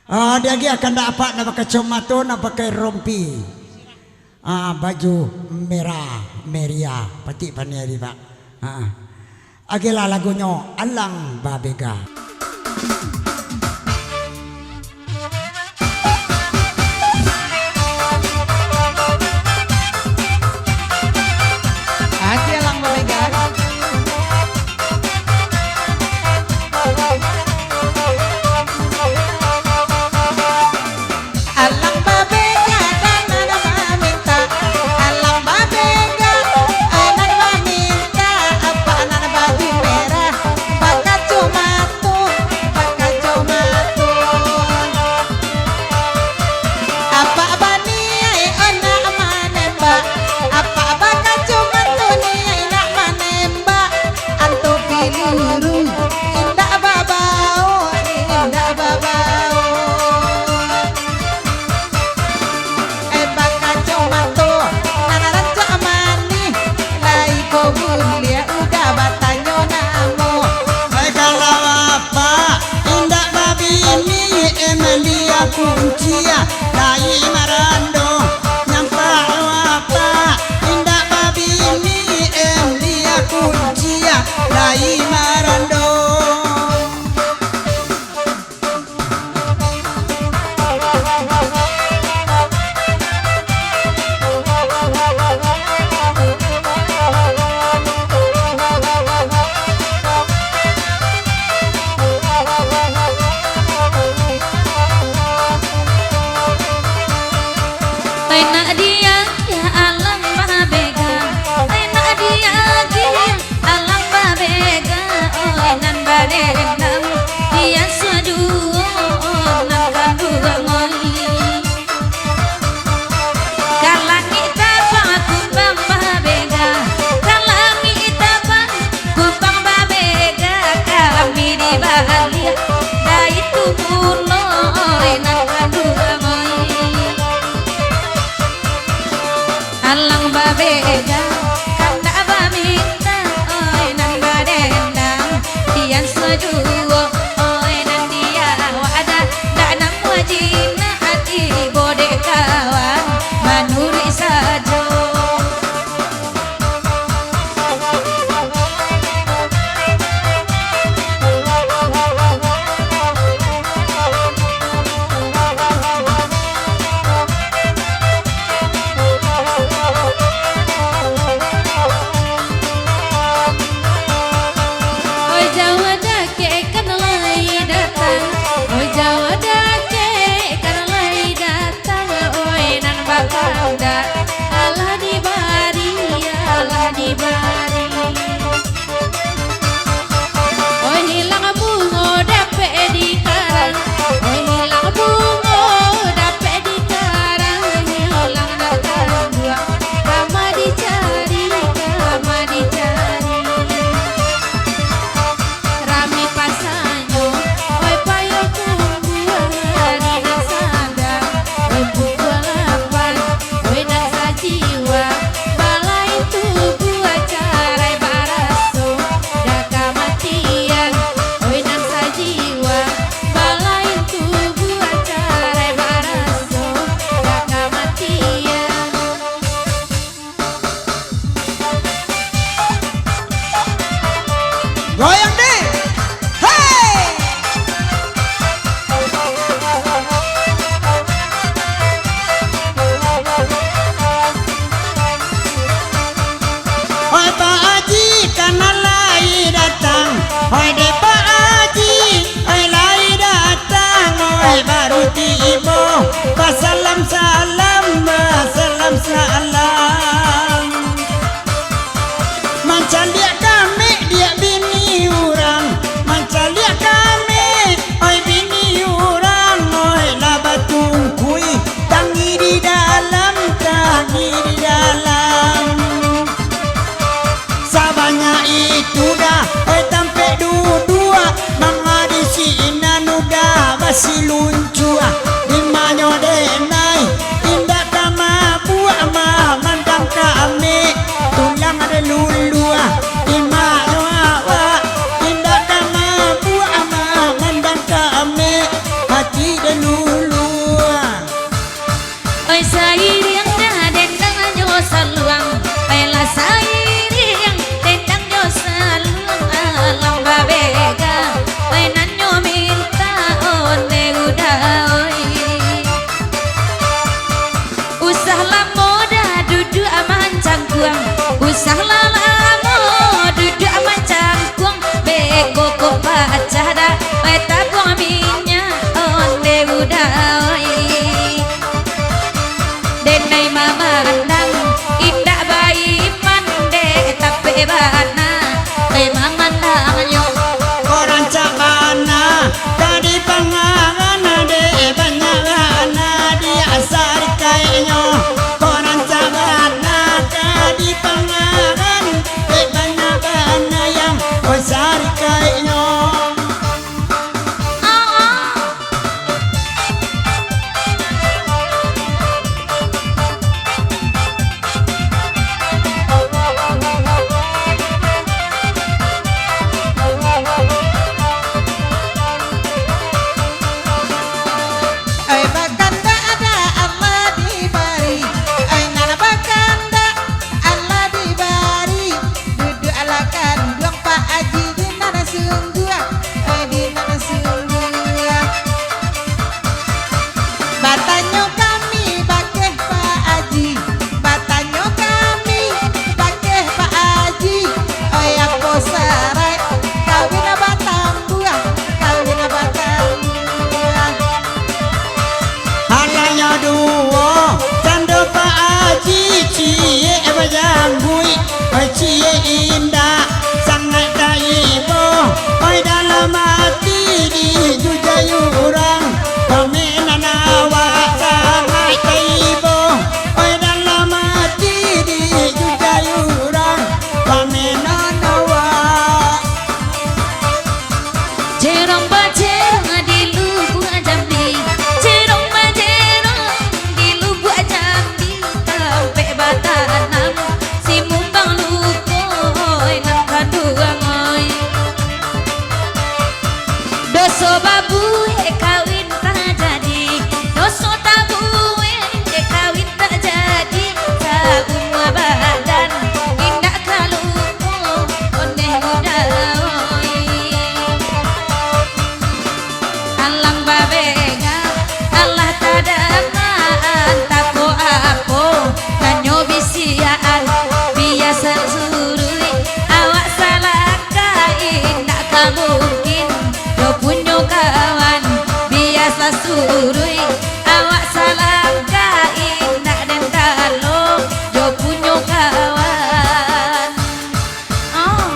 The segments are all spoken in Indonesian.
Dia lagi akan dapat na pakai comato na pakai rompi. Baju merah meria pati paniari pak. Agila lagunya Alang Babega. Kuncia dai marando nyampa apa indak babi ni dia kuncia dai marando. Alang babega kanda baminta oi nan badendang dian seduo oi nan dia wada danang wajina hati bode kawan manuri sajo. cie bajangui oi cie indah sangat daibo oi dalam hati di jujayurang pamenan awak sangat daibo oi dalam hati di jujayurang pamenan awak Jerong bajerong di lubuk Jambi, jerong bajerong di lubuk Jambi, sampai Batanam si mumbang lupoi nang kaduang oi. Doso babu kawin tak jadi, doso tabu kawin tak jadi, saumur badan indah kalupo oneh muda oi. Alang babega Allah tadamaan tako apo tanyo bisiaan biasa surui awak salah kain nak kamungkin yo punyo kawan biasa surui awak salah kain nak dendalo yo punyo kawan oh.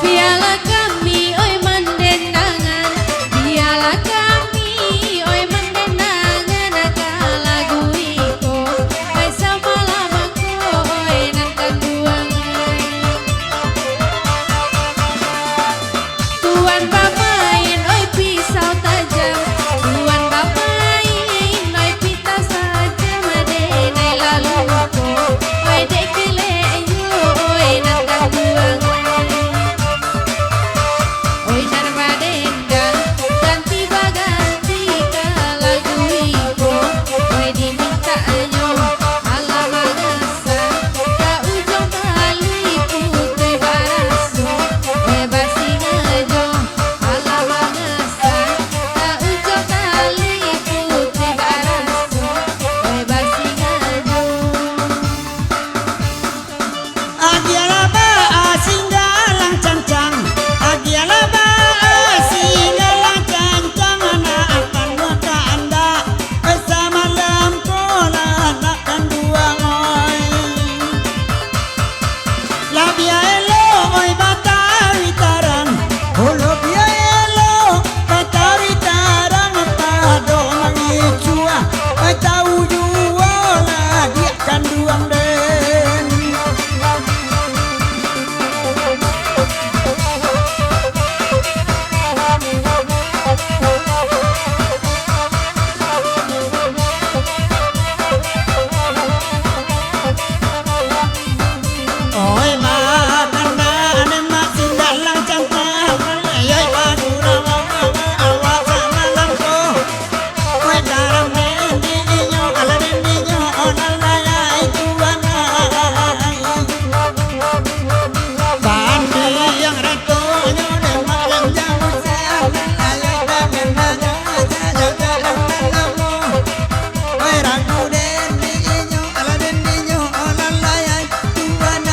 Biarlah kami oi mandenangan, biarlah kami oi mandenangan lagu iko oi sama lamaku oi nang kaduang tuan pamain oi pisau tajam, tuan pamain oi pita saja madenai lalu ko oi dekile oi nang kaduang oi narmadenda ganti baganti lagu iko oi diminta nyo ala magasa ka ujung tali putih baraso oi basingajo ala magasa ka ujung tali putih baraso oi basingajo agiala ba singgalang cancang agiala ba singgalang cancang anak akan muka anda bersama malam kola anak kanduang oi labia elo oi batawi tarang holo bia elo batawi tarang pado mangicua tahu jua lah dia kanduang den oi makana ane masin dalang cangkang ayai padura awak sama lampo oi dalam nendinya ala nendinya onalaya itu anai bandi yang ratonya demak yang jauh sana ayai damen hanya saja dalam nalamu oi ragu nendinya ala nendinya onalaya itu anai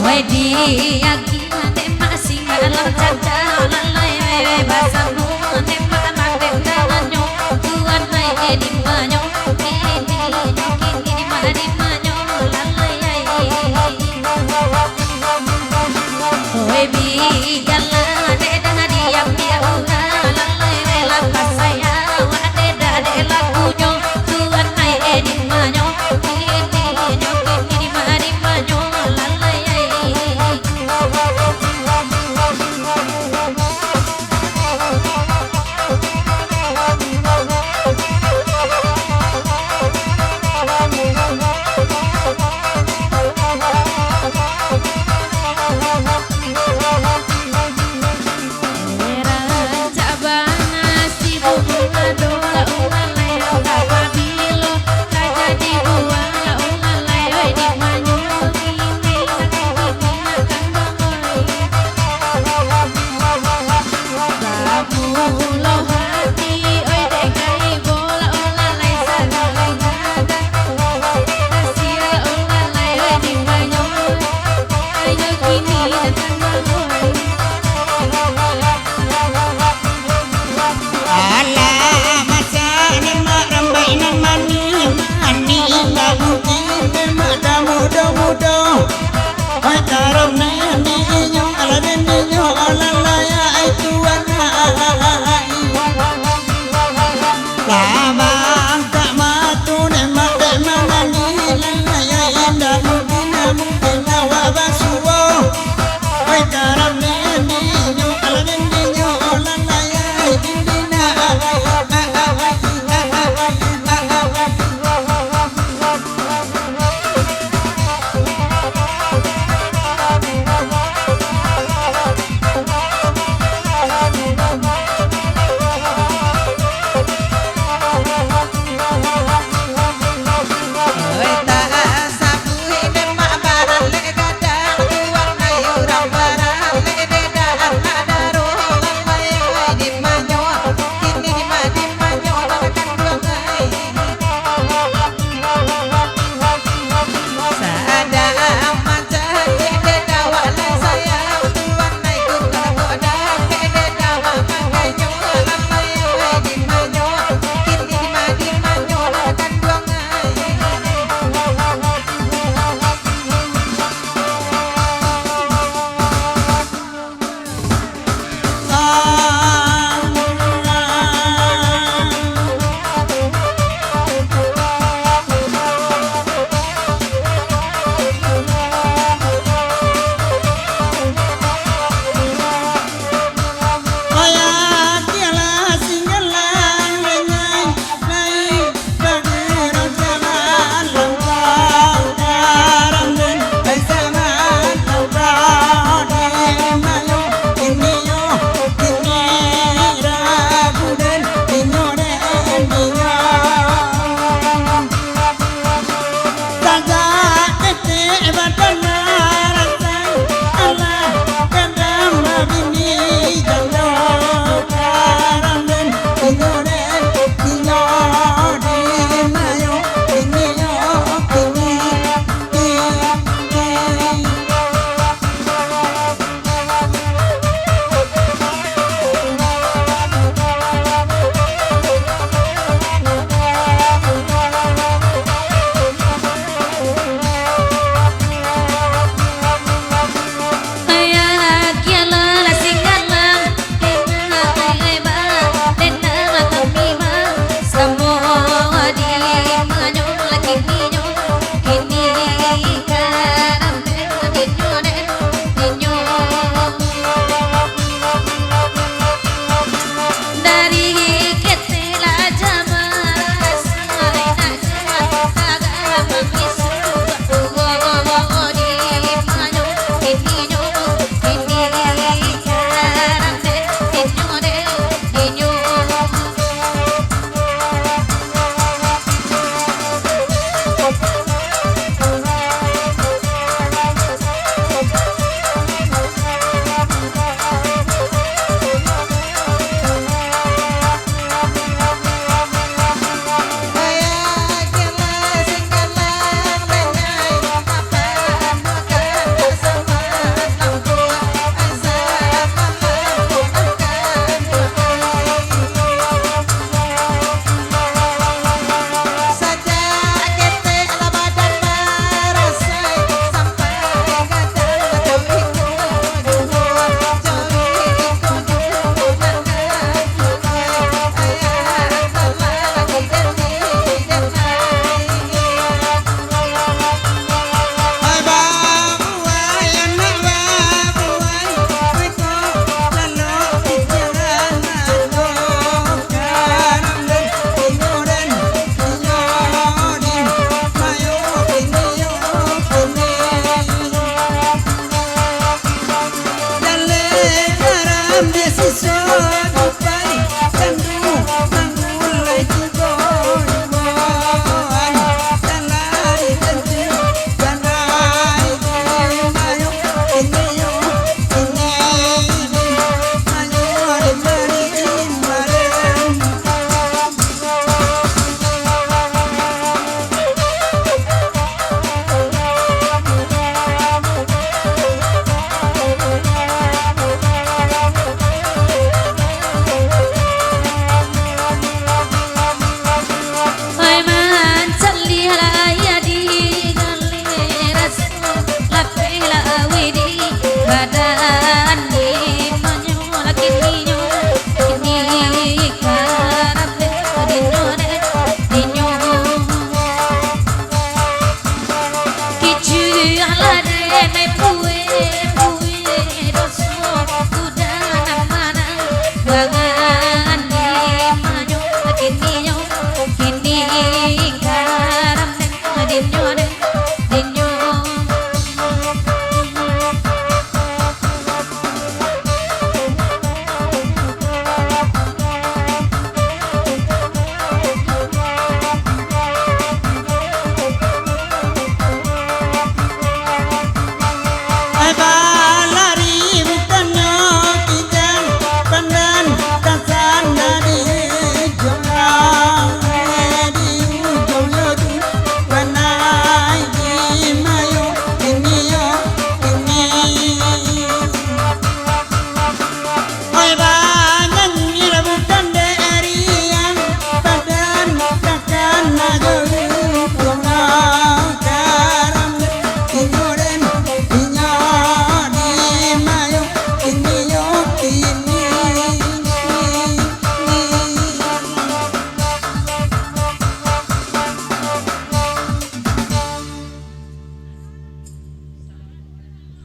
Wedi aki ate